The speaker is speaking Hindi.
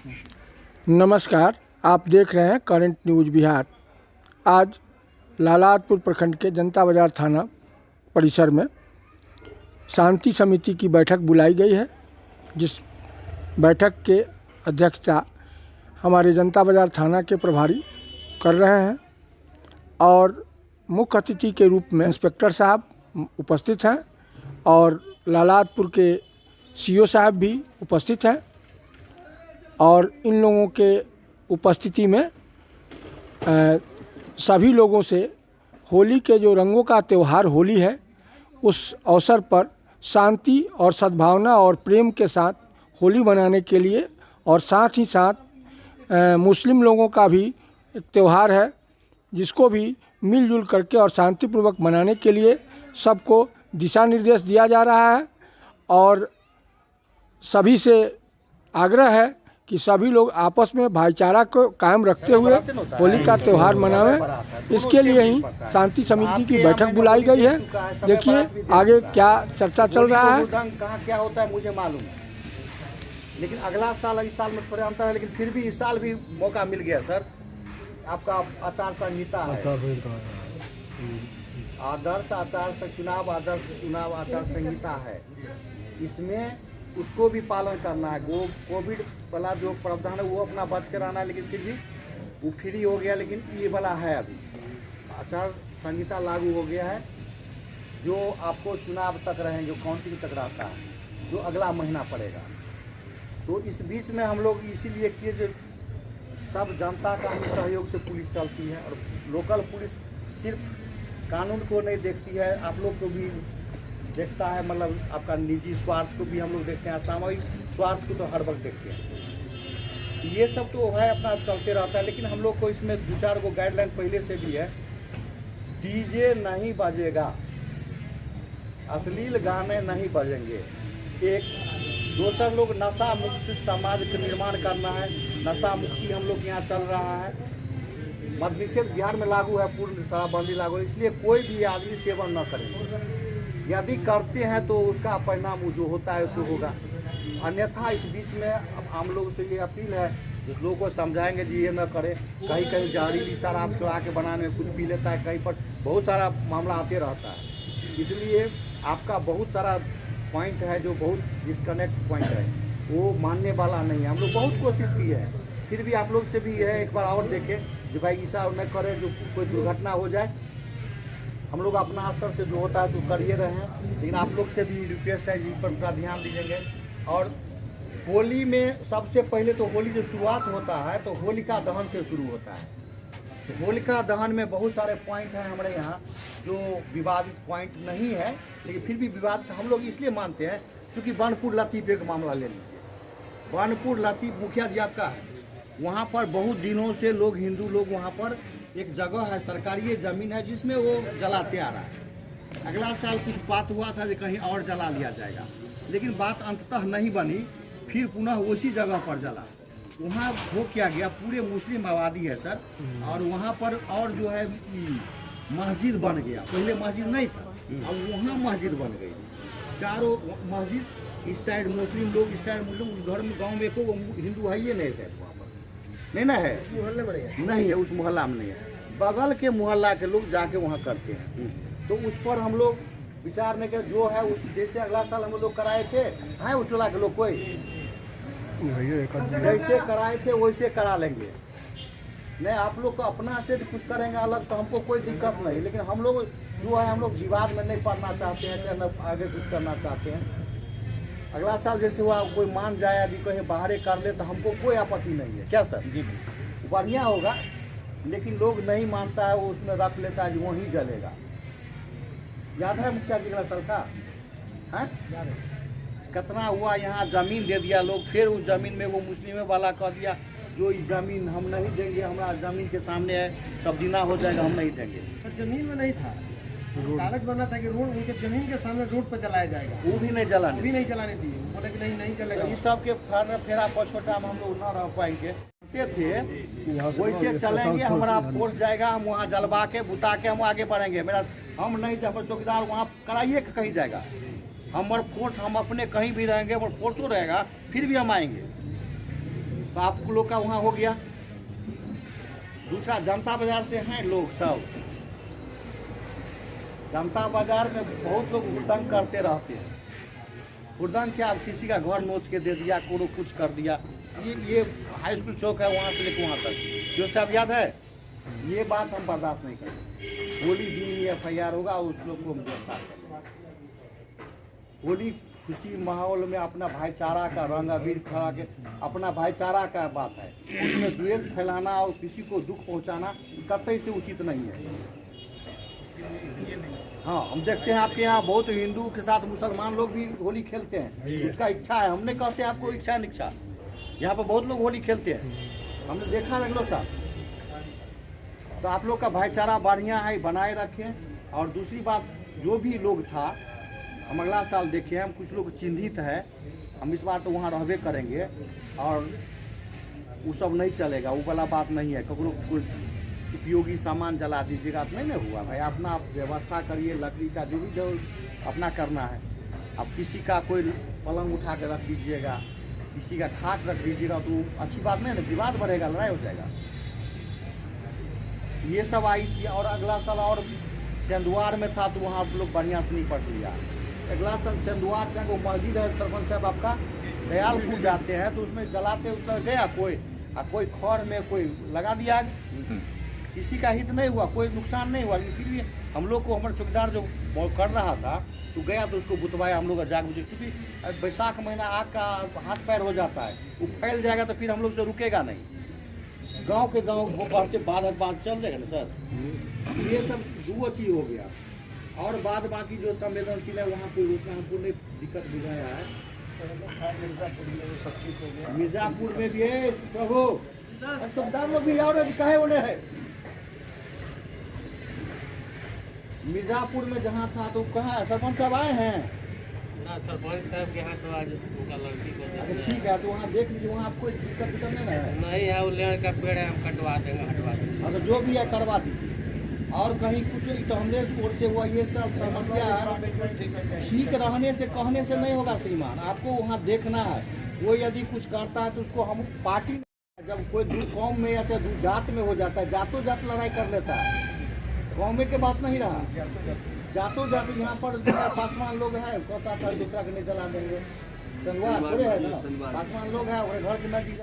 नमस्कार, आप देख रहे हैं करंट न्यूज़ बिहार। आज लालातपुर प्रखंड के जनता बाज़ार थाना परिसर में शांति समिति की बैठक बुलाई गई है, जिस बैठक के अध्यक्षता हमारे जनता बाज़ार थाना के प्रभारी कर रहे हैं और मुख्य अतिथि के रूप में इंस्पेक्टर साहब उपस्थित हैं और लालातपुर के सीओ साहब भी उपस्थित हैं। और इन लोगों के उपस्थिति में सभी लोगों से होली के जो रंगों का त्यौहार होली है, उस अवसर पर शांति और सद्भावना और प्रेम के साथ होली मनाने के लिए और साथ ही साथ मुस्लिम लोगों का भी एक त्यौहार है, जिसको भी मिलजुल करके और शांतिपूर्वक मनाने के लिए सबको दिशा निर्देश दिया जा रहा है। और सभी से आग्रह है कि सभी लोग आपस में भाईचारा को कायम रखते हुए होली का त्यौहार मनावें। इसके लिए ही शांति समिति की बैठक बुलाई गई है। देखिए आगे क्या चर्चा चल रहा है। कहाँ क्या होता है मुझे मालूम है, लेकिन अगला साल इस साल में थोड़े अंतर है, लेकिन फिर भी इस साल भी मौका मिल गया सर। आपका आचार संहिता है, आदर्श आचार चुनाव आचार संहिता है, इसमें उसको भी पालन करना है। वो कोविड वाला जो प्रावधान है वो अपना बच कर आना है, लेकिन फिर भी वो फ्री हो गया। लेकिन ये वाला है, अभी आचार संहिता लागू हो गया है, जो आपको चुनाव तक रहेंगे, काउंटिंग तक रहता है, जो अगला महीना पड़ेगा। तो इस बीच में हम लोग इसीलिए किए जो सब जनता का ही सहयोग से पुलिस चलती है, और लोकल पुलिस सिर्फ कानून को नहीं देखती है, आप लोग को भी देखता है। मतलब आपका निजी स्वार्थ को भी हम लोग देखते हैं, सामूहिक स्वार्थ को तो हर वक्त देखते हैं। ये सब तो है, अपना चलते रहता है। लेकिन हम लोग को इसमें 2-4 को गाइडलाइन पहले से भी है। डीजे नहीं बजेगा, अश्लील गाने नहीं बजेंगे। एक दूसरा लोग नशा मुक्त समाज का निर्माण करना है। नशा मुक्ति हम लोग यहाँ चल रहा है। मद निषेध बिहार में लागू है, पूर्ण शराबबंदी लागू है, इसलिए कोई भी आदमी सेवन न करे। यदि करते हैं तो उसका परिणाम जो होता है उससे होगा। अन्यथा इस बीच में अब हम लोग से ये अपील है, जिस लोगों को समझाएंगे जी ये न करें। कहीं कहीं जहरीली शराब चुरा के बनाने में कुछ पी लेता है, कहीं पर बहुत सारा मामला आते रहता है। इसलिए आपका बहुत सारा पॉइंट है जो बहुत डिस्कनेक्ट पॉइंट है, वो मानने वाला नहीं है। हम लोग बहुत कोशिश की है, फिर भी आप लोग से भी है एक बार और देखें जो भाई ऐसा न करें जो कोई दुर्घटना हो जाए। हम लोग अपना स्तर से जो होता है तो करिए रहे हैं, लेकिन आप लोग से भी रिक्वेस्ट है जी पर पूरा ध्यान दीजिएगा। और होली में सबसे पहले तो होली जो शुरुआत होता है तो होलिका दहन से शुरू होता है। तो होलिका दहन में बहुत सारे पॉइंट हैं हमारे यहाँ जो विवादित पॉइंट नहीं है, लेकिन फिर भी विवादित हम लोग इसलिए मानते हैं क्योंकि बानपुर लतीफ़ एक मामला ले लीजिए। बानपुर लतीफ़ मुखिया जी आपका है, वहाँ पर बहुत दिनों से लोग हिंदू लोग वहाँ पर एक जगह है, सरकारी ज़मीन है, जिसमें वो जलाते आ रहा है। अगला साल कुछ बात हुआ था कि कहीं और जला लिया जाएगा, लेकिन बात अंततः नहीं बनी। फिर पुनः उसी जगह पर जला। वहाँ वो किया गया, पूरे मुस्लिम आबादी है सर, और वहाँ पर और जो है मस्जिद बन गया। पहले मस्जिद नहीं था, अब वहाँ मस्जिद बन गई। चारों मस्जिद, इस साइड मुस्लिम लोग, इस साइड मुस्लिम। उस घर में गाँव में को हिंदू है ये नहीं शायद वहाँ पर नहीं ना है, उस मोहल्ले में नहीं है, उस मोहल्ला में नहीं है। बगल के मोहल्ला के लोग जाके वहाँ करते हैं। तो उस पर हम लोग विचार नहीं कर, जो है उस जैसे अगला साल हम लोग कराए थे, हैं उस टोला के लोग कोई जैसे कराए थे वैसे करा लेंगे। नहीं आप लोग को अपना से कुछ करेंगे अलग तो हमको कोई दिक्कत नहीं, लेकिन हम लोग जो है हम लोग विवाद में नहीं पड़ना चाहते हैं, चाहे न आगे कुछ करना चाहते हैं। अगला साल जैसे हुआ कोई मान जाए यदि कहीं बाहर कर ले तो हमको कोई आपत्ति नहीं है, क्या सर जी बढ़िया होगा। लेकिन लोग नहीं मानता है, वो उसमें रख लेता है, वहीं जलेगा। याद है मुखिया जी का साल का है कितना हुआ, यहाँ ज़मीन दे दिया लोग, फिर उस ज़मीन में वो मुस्लिम वाला कह दिया जो ये ज़मीन हम नहीं देंगे, हमारा ज़मीन के सामने है, सब दिना हो जाएगा, हम नहीं देंगे। सर ज़मीन में नहीं था, कागज बना था कि रोड उनके ज़मीन के सामने रोड पर जलाया जाएगा, वो भी नहीं जलाने दिए। बोले कि नहीं चलेगा। इस सब के फेरा पछोटा में हम लोग न रह पाएंगे थे, वैसे चलेंगे। हमारा फोर्स जाएगा, हम वहाँ जलवा के बुता के हम आगे बढ़ेंगे। मेरा हम नहीं थे, हमारे चौकीदार वहाँ कराइए कि कहीं जाएगा। हमारे फोर्स हम अपने कहीं भी रहेंगे, हमारे फोर्सो रहेगा, फिर भी हम आएंगे। तो आप लोग का वहाँ हो गया। दूसरा जनता बाजार से हैं लोग सब, जनता बाजार में बहुत लोग हुड़दंग करते रहते हैं। हुड़दंग क्या, किसी का घर नोच के दे दिया, कोनो कुछ कर दिया। ये हाई स्कूल चौक है, वहाँ से लेकर वहाँ तक, जो साहब याद है, ये बात हम बर्दाश्त नहीं करेंगे। होली दिन ही FIR होगा, उस लोग को हम गिरफ्तार करेंगे। होली खुशी माहौल में अपना भाईचारा का रंग अबीर खड़ा के अपना भाईचारा का बात है, उसमें द्वेष फैलाना और किसी को दुख पहुंचाना कतई से उचित नहीं है। हाँ, हम देखते हैं आपके यहाँ बहुत हिंदू के साथ मुसलमान लोग भी होली खेलते हैं, उसका इच्छा है, हमने कहते हैं आपको इच्छा निच्छा। यहाँ पर बहुत लोग होली खेलते हैं, हमने देखा रख लो साहब। तो आप लोग का भाईचारा बढ़िया है, बनाए रखें। और दूसरी बात, जो भी लोग था हम अगला साल देखें, हम कुछ लोग चिन्हित है, हम इस बार तो वहाँ रहबे करेंगे और वो सब नहीं चलेगा, वो वाला बात नहीं है। कभी कोई उपयोगी सामान जला दीजिएगा तो नहीं ना हुआ भाई, अपना व्यवस्था करिए, लकड़ी का जो भी जो अपना करना है। अब किसी का कोई पलंग उठा के रख दीजिएगा, किसी का खाट रख दीजिएगा तो अच्छी बात नहीं ना, विवाद बढ़ेगा, लड़ाई हो जाएगा। ये सब आई थी। और अगला साल और चंदुआर में था तो वहाँ आप लोग बढ़िया से निपट लिया। अगला साल चंदुआर से वो मस्जिद है सरपंच साहब आपका, दयालपुर जाते हैं तो उसमें जलाते उतर गया कोई खौर में कोई लगा दिया, किसी का हित नहीं हुआ, कोई नुकसान नहीं हुआ। लेकिन फिर भी हम लोग को हमारे चौकीदार जो कर रहा था तो गया तो उसको बुतवाया हम लोग जाग बुझे, क्योंकि बैसाख महीना आग का हाथ पैर हो जाता है, वो फैल जाएगा तो फिर हम लोग से रुकेगा नहीं। गांव के गांव बढ़ते बाद चल जाएगा ना सर। ये सब दो चीज हो गया। और बाद बाकी जो संवेदनशील है वहाँ कोई उतना हमको नहीं दिक्कत बुझाया है। मिर्जापुर में भी है प्रभु, चौकीदार लोग भी और कहे उन्हें है। मिर्जापुर में जहाँ था तो कहाँ सरपंच साहब आए हैं ना? सरपंच साहब के यहाँ तो आज उनका लड़की को अच्छा ठीक है, तो वहाँ देख लीजिए, वहाँ आपको दिक्कत नहीं है। नहीं है, वो लेड़ का पेड़ है, हम कटवा देंगे, हटवा देंगे। अगर जो भी है करवा दीजिए। और कहीं कुछ तो हमने ओर से हुआ, ये सब समस्या ठीक रहने से कहने से नहीं होगा श्रीमान, आपको वहाँ देखना है। वो यदि कुछ करता है तो उसको हम पार्टी, जब कोई दू कौम में या चाहे दू जात में हो जाता है, जातो जात लड़ाई कर लेता है, कौम के बात नहीं रहा, जातो जात। यहाँ पर पासवान लोग है, कहता था दूसरा के नहीं जला देंगे, संगवार थोड़े है ना, पासवान लोग है, घर के नजदीक